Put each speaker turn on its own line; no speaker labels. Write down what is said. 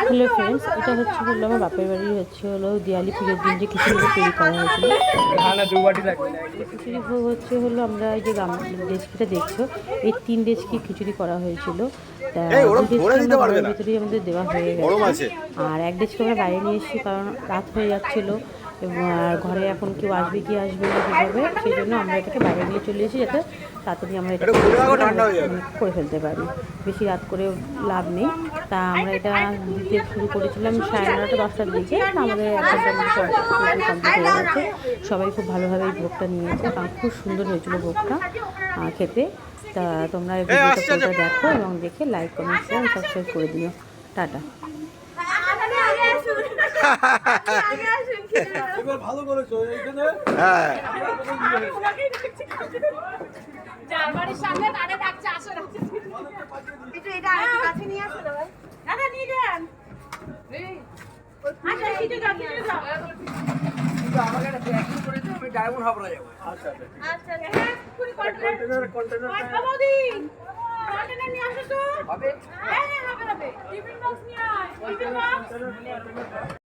Hello friends, এটা হলো আমার বাপের বাড়ি হলো দিওয়ালি পুজোর দিন যে খিচুড়ি ভোগ তৈরি করা হয়েছিল। খিচুড়ি ভোগ হলো আমরা এই যে ডেচকিটা দেখছো, এই 3 ডেচকি খিচুড়ি করা হয়েছিল। তা 2 ডেচকি আমরা ঘরের ভিতরেই আমাদের দেওয়া হয়ে গেছে, আর 1 ডেচকি আমরা বাইরে নিয়ে এসেছি কারণ রাত হয়ে যাচ্ছিলো এবং ঘরে এখন কেউ আসবে কি আসবে না কীভাবে, সেই জন্য আমরা এটাকে বাইরে নিয়ে চলে এসেছি যাতে তাড়াতাড়ি আমরা এটা করে ফেলতে পারি, বেশি রাত করে লাভ নেই। তা আমরা এটা দিতে শুরু করেছিলাম 9:30 10টার দিকে। আমাদের 1 ঘন্টার মধ্যে কমপ্লিট হয়ে গেছে। সবাই খুব ভালোভাবে এই ভোগটা নিয়েছে, কারণ খুব সুন্দর হয়েছিল ভোগটা খেতে। তা তোমরা এই ভিডিওটা দেখো এবং দেখে লাইক কমেন্ট শেয়ার সাবস্ক্রাইব করে দিও। টাটা।
ভালো করেছো এইখানে।
বাড়ির সামনে দাঁড়ে ডাকছে, আসো না একটু এটা আর কাছে নিয়ে আসো ভাই। দাদা নিয়ে যান। আচ্ছা সিটে দাও, সিটে দাও।
আমাকে একটা প্যাকিং করে দিও, আমি ডায়মন্ড হাবড়া যাব। আচ্ছা
আচ্ছা হ্যাঁ, পুরো কন্টেনার বাবাদি কন্টেনার নিয়ে আসো তো। হবে? হ্যাঁ হবে হবে। টিফিন বক্স নিয়ে আয়, টিফিন বক্স।